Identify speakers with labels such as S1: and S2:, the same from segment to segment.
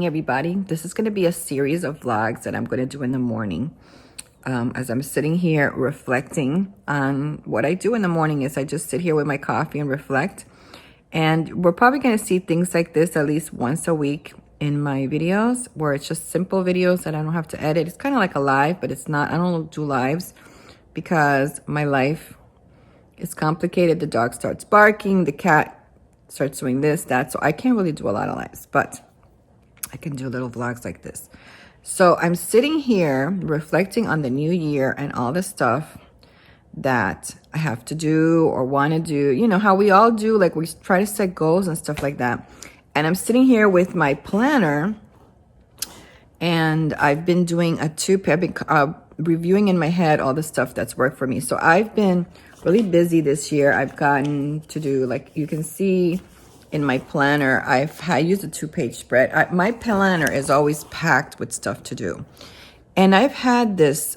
S1: morning, everybody. This is going to be a series of vlogs that I'm going to do in the morning. As I'm sitting here reflecting on what I do in the morning is I just sit here with my coffee and reflect. And we're probably going to see things like this at least once a week in my videos, where it's just simple videos that I don't have to edit. It's kind of like a live, but it's not. I don't do lives because my life is complicated. The dog starts barking, the cat starts doing this, that. So I can't really do a lot of lives, but I can do little vlogs like this. So I'm sitting here reflecting on the new year and all the stuff that I have to do or want to do. You know how we all do, like we try to set goals and stuff like that. And I'm sitting here with my planner, and I've been doing I've been reviewing in my head all the stuff that's worked for me. So I've been really busy this year. I've gotten to do, like you can see in my planner, I used a 2-page spread. My planner is always packed with stuff to do. And I've had this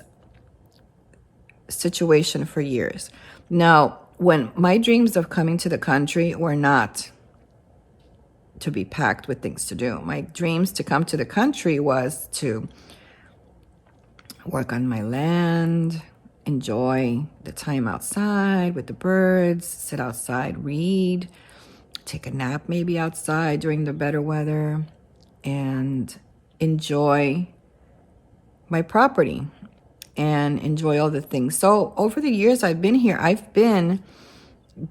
S1: situation for years. Now, when my dreams of coming to the country were not to be packed with things to do. My dreams to come to the country was to work on my land, enjoy the time outside with the birds, sit outside, read, take a nap maybe outside during the better weather, and enjoy my property and enjoy all the things. So over the years I've been here, I've been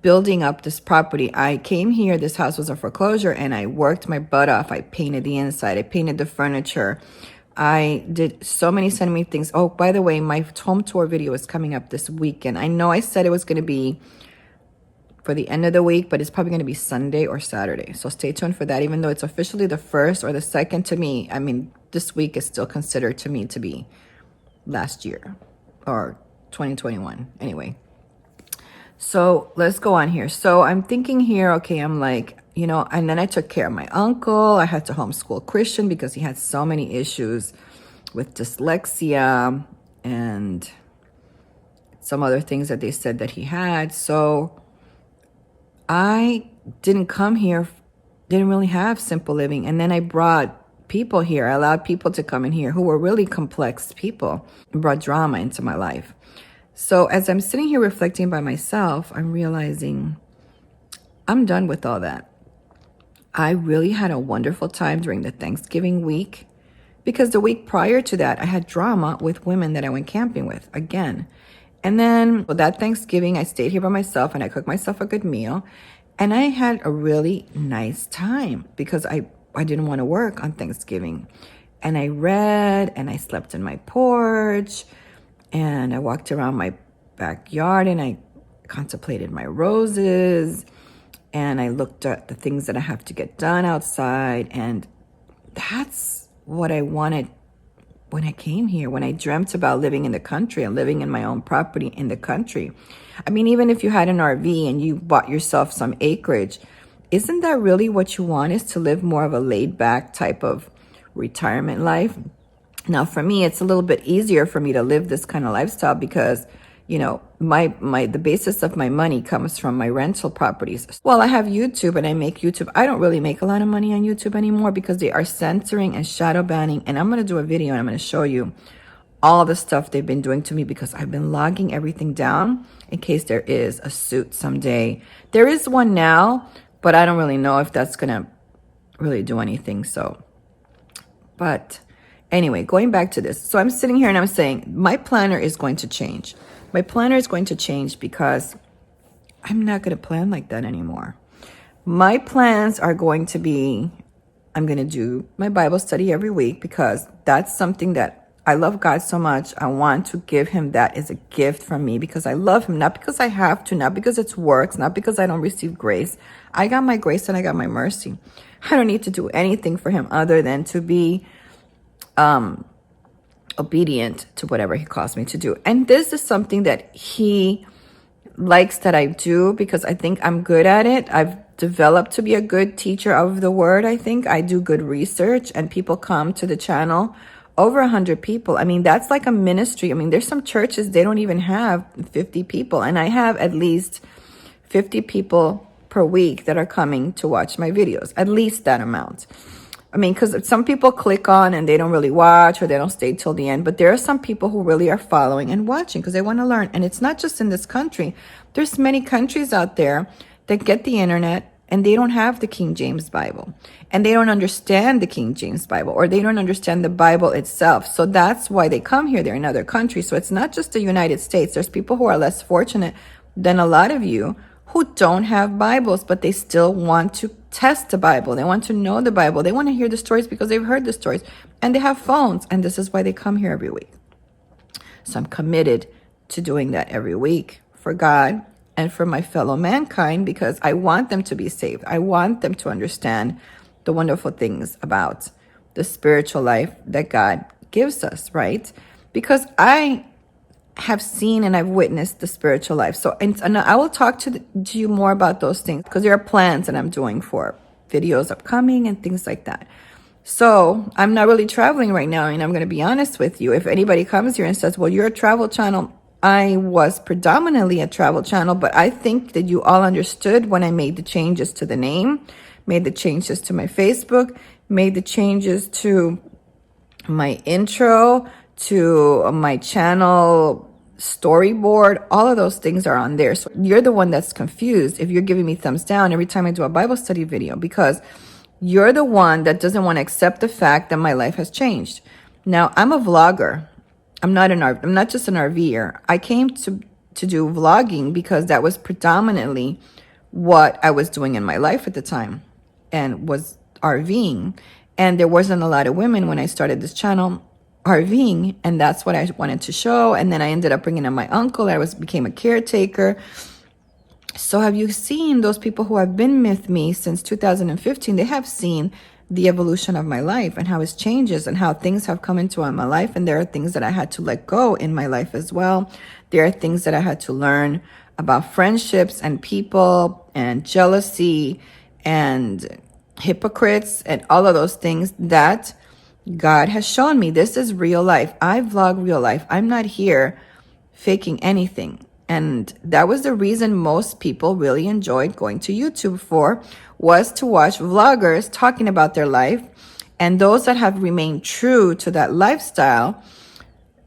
S1: building up this property. I came here, this house was a foreclosure, and I worked my butt off. I painted the inside, I painted the furniture. I did so many things. Oh, by the way, my home tour video is coming up this weekend. I know I said it was going to be for the end of the week, but it's probably going to be Sunday or Saturday. So stay tuned for that, even though it's officially the 1st or the 2nd to me. I mean, this week is still considered to me to be last year or 2021. Anyway, so let's go on here. So I'm thinking here, okay, I'm like, you know, and then I took care of my uncle. I had to homeschool Christian because he had so many issues with dyslexia and some other things that they said that he had. So I didn't come here, didn't really have simple living. And then I brought people here. I allowed people to come in here who were really complex people and brought drama into my life. So as I'm sitting here reflecting by myself, I'm realizing I'm done with all that. I really had a wonderful time during the Thanksgiving week, because the week prior to that, I had drama with women that I went camping with again. And then that Thanksgiving, I stayed here by myself and I cooked myself a good meal. And I had a really nice time because I didn't want to work on Thanksgiving. And I read and I slept in my porch and I walked around my backyard and I contemplated my roses and I looked at the things that I have to get done outside. And that's what I wanted when I came here, when I dreamt about living in the country and living in my own property in the country. I mean, even if you had an RV and you bought yourself some acreage, isn't that really what you want, is to live more of a laid back type of retirement life? Now, for me, it's a little bit easier for me to live this kind of lifestyle because, you know, the basis of my money comes from my rental properties. Well, I have YouTube and I make YouTube. I don't really make a lot of money on YouTube anymore because they are censoring and shadow banning. And I'm going to do a video and I'm going to show you all the stuff they've been doing to me because I've been logging everything down in case there is a suit someday. There is one now, but I don't really know if that's going to really do anything. So, but anyway, going back to this. So I'm sitting here and I'm saying my planner is going to change. My planner is going to change because I'm not going to plan like that anymore. My plans are going to be, I'm going to do my Bible study every week because that's something that I love God so much. I want to give him that as a gift from me because I love him, not because I have to, not because it's works, not because I don't receive grace. I got my grace and I got my mercy. I don't need to do anything for him other than to be obedient to whatever he calls me to do. And this is something that he likes that I do because I think I'm good at it. I've developed to be a good teacher of the word. I think I do good research and people come to the channel, over 100 people. I mean, that's like a ministry. I mean, there's some churches, they don't even have 50 people. And I have at least 50 people per week that are coming to watch my videos, at least that amount. I mean, because some people click on and they don't really watch or they don't stay till the end. But there are some people who really are following and watching because they want to learn. And it's not just in this country. There's many countries out there that get the internet and they don't have the King James Bible. And they don't understand the King James Bible, or they don't understand the Bible itself. So that's why they come here. They're in other countries. So it's not just the United States. There's people who are less fortunate than a lot of you who don't have Bibles, but they still want to test the Bible. They want to know the Bible. They want to hear the stories because they've heard the stories. And they have phones. And this is why they come here every week. So I'm committed to doing that every week for God and for my fellow mankind, because I want them to be saved. I want them to understand the wonderful things about the spiritual life that God gives us, right? Because I have seen and I've witnessed the spiritual life. So, and I will talk to you more about those things because there are plans that I'm doing for videos upcoming and things like that. So I'm not really traveling right now. And I'm going to be honest with you. If anybody comes here and says, well, you're a travel channel, I was predominantly a travel channel, but I think that you all understood when I made the changes to the name, made the changes to my Facebook, made the changes to my intro, to my channel storyboard. All of those things are on there. So you're the one that's confused if you're giving me thumbs down every time I do a Bible study video, because you're the one that doesn't want to accept the fact that my life has changed. Now, I'm a vlogger. I'm not just an RVer. I came to do vlogging because that was predominantly what I was doing in my life at the time, and was RVing. And there wasn't a lot of women when I started this channel RVing, and that's what I wanted to show. And then I ended up bringing in my uncle. Became a caretaker. So have you seen those people who have been with me since 2015? They have seen the evolution of my life and how it changes and how things have come into my life. And there are things that I had to let go in my life as well. There are things that I had to learn about friendships and people and jealousy and hypocrites and all of those things that God has shown me. This is real life. I vlog real life. I'm not here faking anything. And that was the reason most people really enjoyed going to YouTube for, was to watch vloggers talking about their life. And those that have remained true to that lifestyle,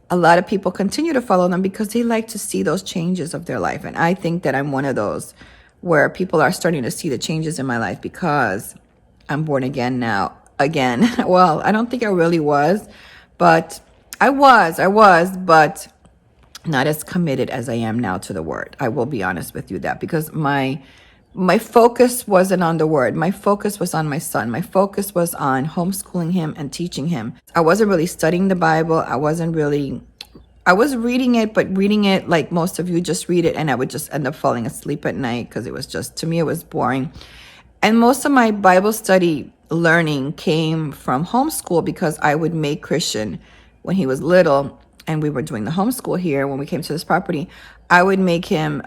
S1: a lot of people continue to follow them because they like to see those changes of their life. And I think that I'm one of those where people are starting to see the changes in my life because I'm born again now. Again. Well, I don't think I really was, but I was, but not as committed as I am now to the word. I will be honest with you that, because my focus wasn't on the word. My focus was on my son. My focus was on homeschooling him and teaching him. I wasn't really studying the Bible. I was reading it, but reading it like most of you, just read it, and I would just end up falling asleep at night because it was just, to me, it was boring. And most of my Bible study learning came from homeschool, because I would make Christian when he was little, and we were doing the homeschool here when we came to this property. I would make him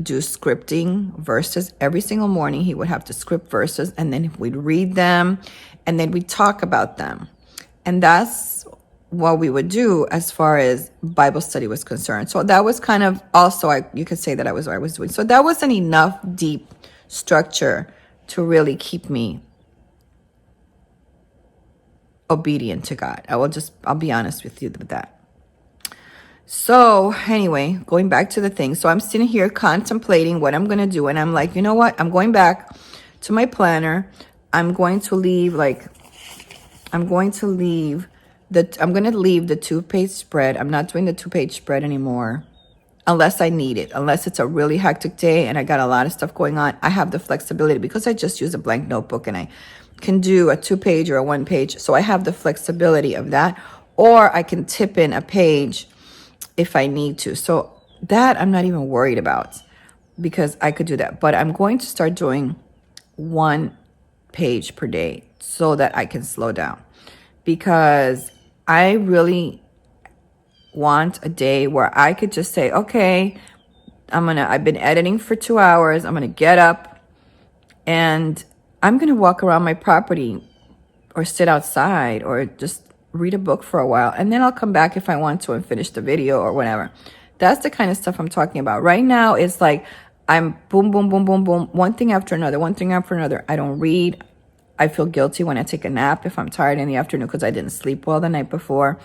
S1: do scripting verses every single morning. He would have to script verses, and then we'd read them, and then we'd talk about them. And that's what we would do as far as Bible study was concerned. So that was kind of also, you could say that I was what I was doing. So that wasn't enough deep structure to really keep me obedient to God. I'll be honest with you with that. So anyway, going back to the thing. So I'm sitting here contemplating what I'm going to do. And I'm like, you know what? I'm going back to my planner. I'm going to leave the 2-page spread. I'm not doing the 2-page spread anymore unless I need it. Unless it's a really hectic day and I got a lot of stuff going on. I have the flexibility because I just use a blank notebook and I can do a 2-page or a 1-page. So I have the flexibility of that. Or I can tip in a page if I need to. So that I'm not even worried about, because I could do that. But I'm going to start doing 1 page per day so that I can slow down, because I really want a day where I could just say, okay, I've been editing for 2 hours. I'm going to get up and I'm going to walk around my property or sit outside or just read a book for a while. And then I'll come back if I want to and finish the video or whatever. That's the kind of stuff I'm talking about. Right now, it's like I'm boom, boom, boom, boom, boom. One thing after another, one thing after another. I don't read. I feel guilty when I take a nap if I'm tired in the afternoon because I didn't sleep well the night before.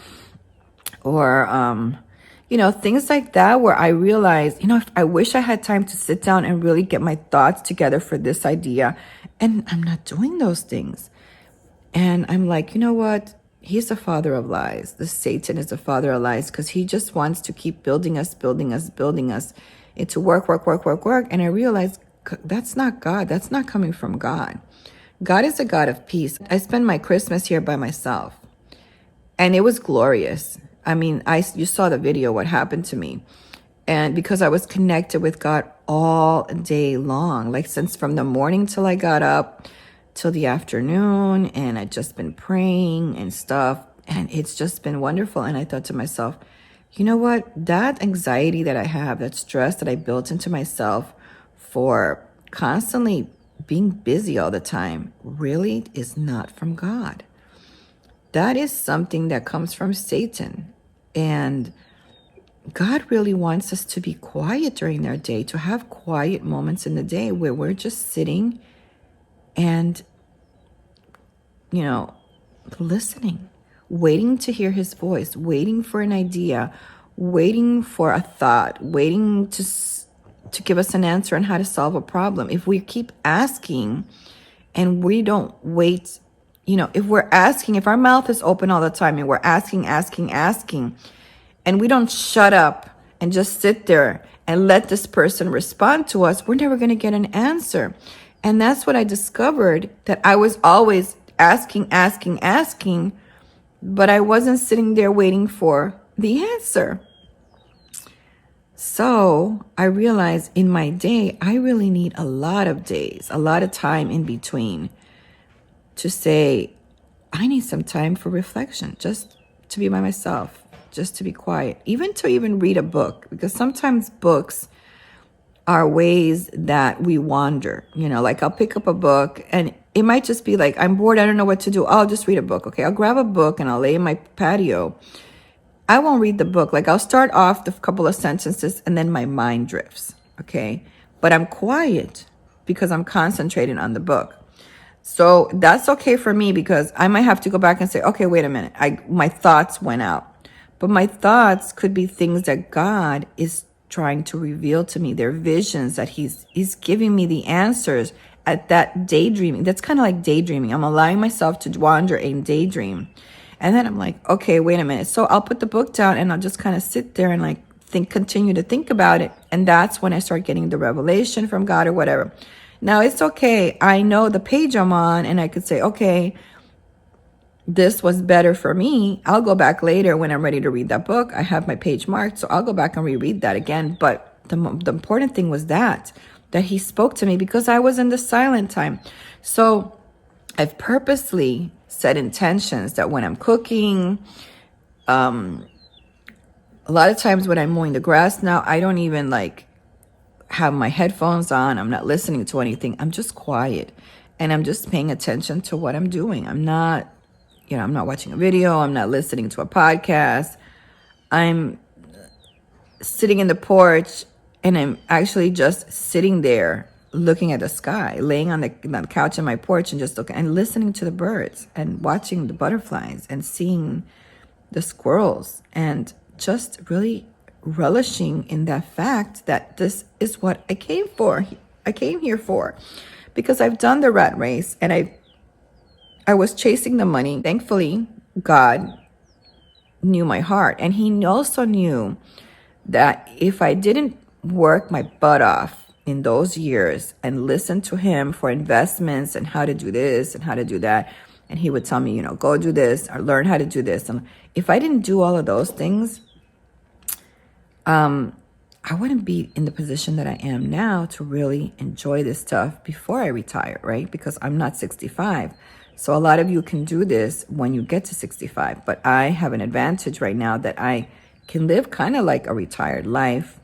S1: Or, things like that where I realize, I wish I had time to sit down and really get my thoughts together for this idea. And I'm not doing those things. And I'm like, you know what? He's the father of lies. The Satan is the father of lies because he just wants to keep building us into work. And I realized that's not God. That's not coming from God. God is a God of peace. I spent my Christmas here by myself, and it was glorious. I mean, you saw the video, what happened to me. And because I was connected with God all day long, like since from the morning till I got up till the afternoon, and I'd just been praying and stuff, and it's just been wonderful. And I thought to myself, you know what? That anxiety that I have, that stress that I built into myself for constantly being busy all the time really is not from God. That is something that comes from Satan. And God really wants us to be quiet during our day, to have quiet moments in the day where we're just sitting and, listening, waiting to hear his voice, waiting for an idea, waiting for a thought, waiting to give us an answer on how to solve a problem. If we keep asking and we don't wait, if our mouth is open all the time and we're asking, and we don't shut up and just sit there and let this person respond to us, we're never going to get an answer. And that's what I discovered, that I was always asking, but I wasn't sitting there waiting for the answer. So I realized in my day, I really need a lot of days, a lot of time in between to say, I need some time for reflection, just to be by myself, just to be quiet, even to read a book, because sometimes books are ways that we wander. Like I'll pick up a book and it might just be like, I'm bored, I don't know what to do. I'll just read a book. Okay, I'll grab a book and I'll lay in my patio. I won't read the book. Like I'll start off the couple of sentences and then my mind drifts. Okay, but I'm quiet because I'm concentrating on the book. So that's okay for me, because I might have to go back and say, okay, wait a minute. My thoughts went out. But my thoughts could be things that God is trying to reveal to me. They're visions that he's giving me the answers at that daydreaming. That's kind of like daydreaming. I'm allowing myself to wander and daydream. And then I'm like, okay, wait a minute. So I'll put the book down and I'll just kind of sit there and continue to think about it. And that's when I start getting the revelation from God or whatever. Now it's okay. I know the page I'm on and I could say, okay, this was better for me. I'll go back later when I'm ready to read that book. I have my page marked, so I'll go back and reread that again. But the important thing was that he spoke to me because I was in the silent time. So I've purposely set intentions that when I'm cooking, a lot of times when I'm mowing the grass now, I don't even have my headphones on. I'm not listening to anything. I'm just quiet and I'm just paying attention to what I'm doing. I'm not watching a video. I'm not listening to a podcast. I'm sitting in the porch and I'm actually just sitting there looking at the sky, laying on the couch on my porch and just looking and listening to the birds and watching the butterflies and seeing the squirrels and just really relishing in that fact that this is what I came here for, because I've done the rat race and I was chasing the money. Thankfully, God knew my heart, and he also knew that if I didn't work my butt off in those years and listen to him for investments and how to do this and how to do that, and he would tell me, go do this or learn how to do this. And if I didn't do all of those things, I wouldn't be in the position that I am now to really enjoy this stuff before I retire, right? Because I'm not 65. So a lot of you can do this when you get to 65. But I have an advantage right now that I can live kind of like a retired life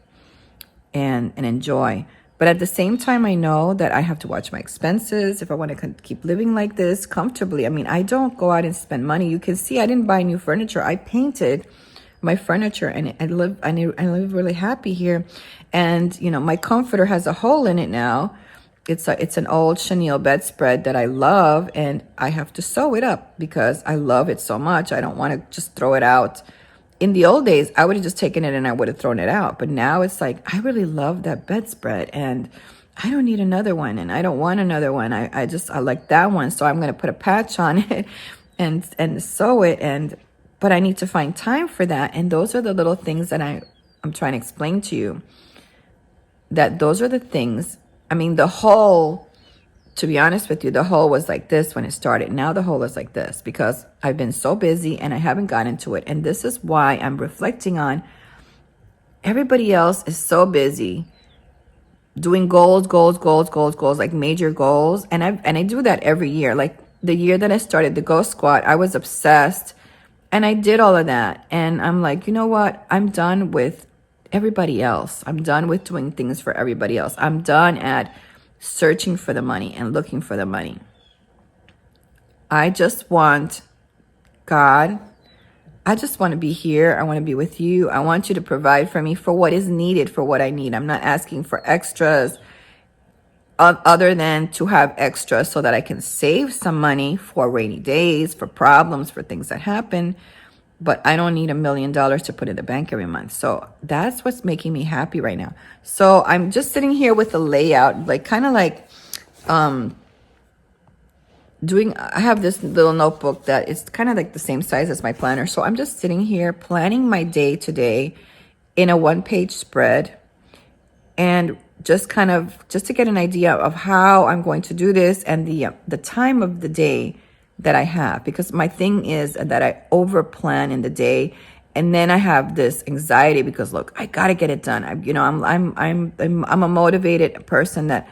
S1: and enjoy. But at the same time, I know that I have to watch my expenses if I want to keep living like this comfortably. I mean, I don't go out and spend money. You can see I didn't buy new furniture. I painted my furniture and I live really happy here. And, my comforter has a hole in it now. it's an old chenille bedspread that I love, and I have to sew it up because I love it so much. I don't want to just throw it out. In the old days, I would have just taken it and I would have thrown it out. But now it's like, I really love that bedspread and I don't need another one and I don't want another one. I like that one. So I'm going to put a patch on it and sew it. But I need to find time for that. And those are the little things that I'm trying to explain to you, that those are the things. I mean, the whole, to be honest with you, the hole was like this when it started. Now the hole is like this because I've been so busy and I haven't gotten to it. And this is why I'm reflecting on everybody else is so busy doing goals, like major goals. And I do that every year. Like the year that I started the Ghost Squad, I was obsessed and I did all of that. And I'm like, you know what? I'm done with everybody else. I'm done with doing things for everybody else. I'm done at searching for the money and looking for the money. I just want God. I just want to be here. I want to be with you. I want you to provide for me for what is needed, for what I need. I'm not asking for extras other than to have extras so that I can save some money for rainy days, for problems, for things that happen. But I don't need $1 million to put in the bank every month. So that's what's making me happy right now. So I'm just sitting here with a layout, like kind of like I have this little notebook that is kind of like the same size as my planner. So I'm just sitting here planning my day today in a 1-page spread and just to get an idea of how I'm going to do this and the time of the day that I have, because my thing is that I over plan in the day, and then I have this anxiety because look, I gotta get it done. I'm a motivated person that.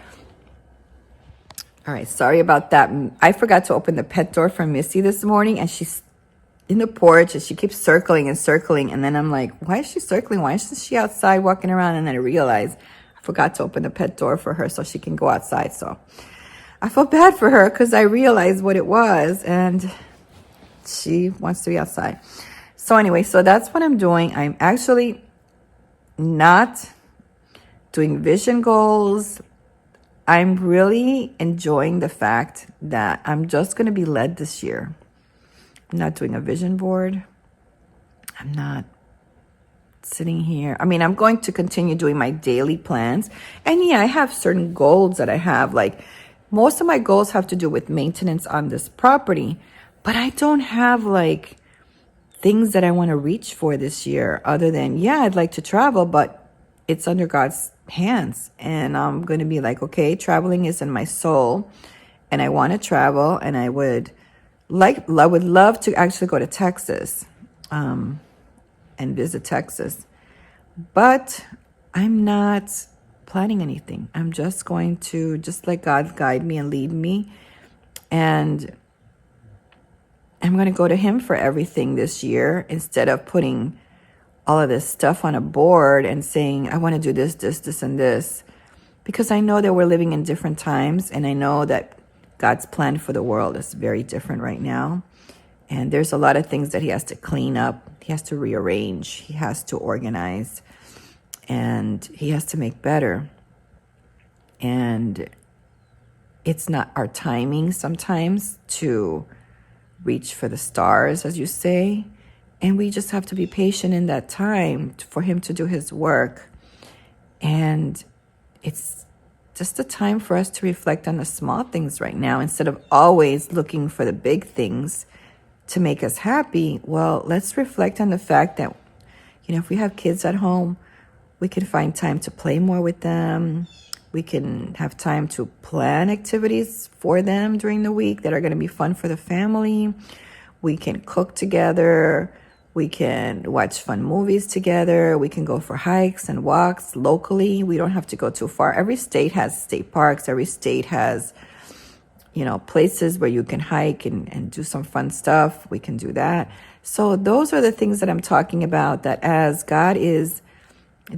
S1: All right, sorry about that. I forgot to open the pet door for Missy this morning, and she's in the porch and she keeps circling and circling, and then I'm like, why is she circling? Why isn't she outside walking around? And then I realized I forgot to open the pet door for her so she can go outside. So I felt bad for her because I realized what it was and she wants to be outside. So anyway, so that's what I'm doing. I'm actually not doing vision goals. I'm really enjoying the fact that I'm just going to be led this year. I'm not doing a vision board. I'm not sitting here. I mean, I'm going to continue doing my daily plans. And yeah, I have certain goals that I have, like, most of my goals have to do with maintenance on this property, but I don't have like things that I want to reach for this year other than, yeah, I'd like to travel, but it's under God's hands. And I'm going to be like, okay, traveling is in my soul and I want to travel, and I would love to actually go to Texas and visit Texas, but I'm not planning anything. I'm just going to just let God guide me and lead me. And I'm going to go to him for everything this year instead of putting all of this stuff on a board and saying, I want to do this, and this. Because I know that we're living in different times, and I know that God's plan for the world is very different right now. And there's a lot of things that he has to clean up. He has to rearrange. He has to organize. And he has to make better. And it's not our timing sometimes to reach for the stars, as you say. And we just have to be patient in that time for him to do his work. And it's just a time for us to reflect on the small things right now instead of always looking for the big things to make us happy. Well, let's reflect on the fact that, if we have kids at home, we can find time to play more with them. We can have time to plan activities for them during the week that are going to be fun for the family. We can cook together. We can watch fun movies together. We can go for hikes and walks locally. We don't have to go too far. Every state has state parks. Every state has, places where you can hike and do some fun stuff. We can do that. So those are the things that I'm talking about, that as God is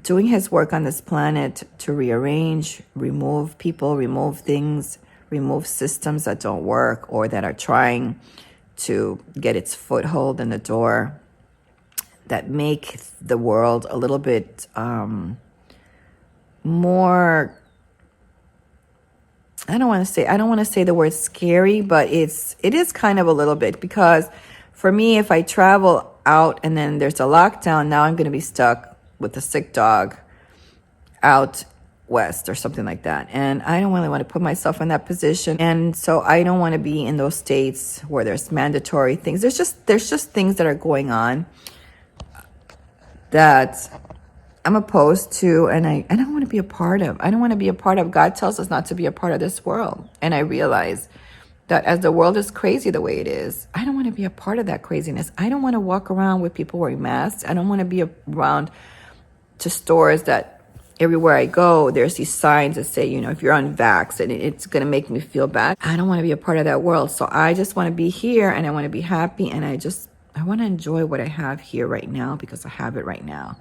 S1: doing his work on this planet to rearrange, remove people, remove things, remove systems that don't work or that are trying to get its foothold in the door, that make the world a little bit more I don't want to say the word scary, but it is kind of a little bit, because for me, if I travel out and then there's a lockdown, now I'm going to be stuck with a sick dog out west or something like that. And I don't really want to put myself in that position. And so I don't want to be in those states where there's mandatory things. There's just things that are going on that I'm opposed to, and I don't want to be a part of. I don't want to be a part of. God tells us not to be a part of this world. And I realize that as the world is crazy the way it is, I don't want to be a part of that craziness. I don't want to walk around with people wearing masks. I don't want to be around to stores that everywhere I go, there's these signs that say, if you're unvaxxed, and it's going to make me feel bad. I don't want to be a part of that world. So I just want to be here, and I want to be happy, and I want to enjoy what I have here right now, because I have it right now.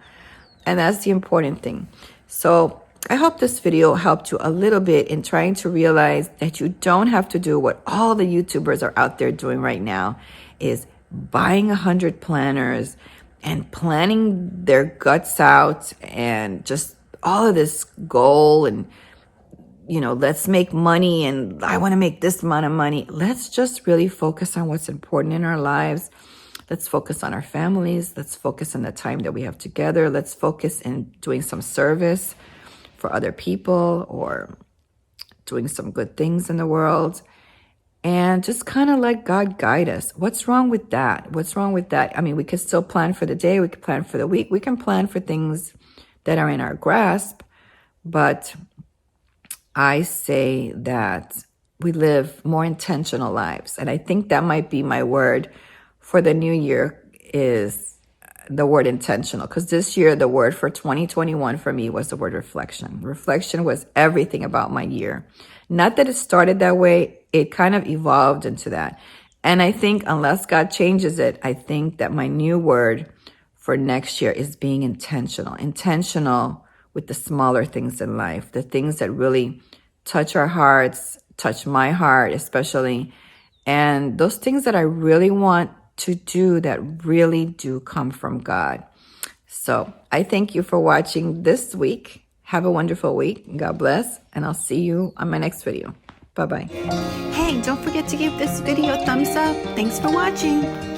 S1: And that's the important thing. So I hope this video helped you a little bit in trying to realize that you don't have to do what all the YouTubers are out there doing right now, is buying 100 planners and planning their guts out, and just all of this goal, and let's make money, and I want to make this amount of money. Let's just really focus on what's important in our lives. Let's focus on our families. Let's focus on the time that we have together. Let's focus in doing some service for other people, or doing some good things in the world, and just kind of let God guide us. What's wrong with that? What's wrong with that? I mean, we could still plan for the day. We could plan for the week. We can plan for things that are in our grasp, but I say that we live more intentional lives. And I think that might be my word for the new year, is the word intentional. Because this year, the word for 2021 for me was the word reflection. Reflection was everything about my year. Not that it started that way, it kind of evolved into that. And I think unless God changes it, I think that my new word for next year is being intentional. Intentional with the smaller things in life, the things that really touch our hearts, touch my heart especially, and those things that I really want to do that really do come from God. So I thank you for watching this week. Have a wonderful week. God bless. And I'll see you on my next video. Bye-bye. Hey, don't forget to give this video a thumbs up. Thanks for watching.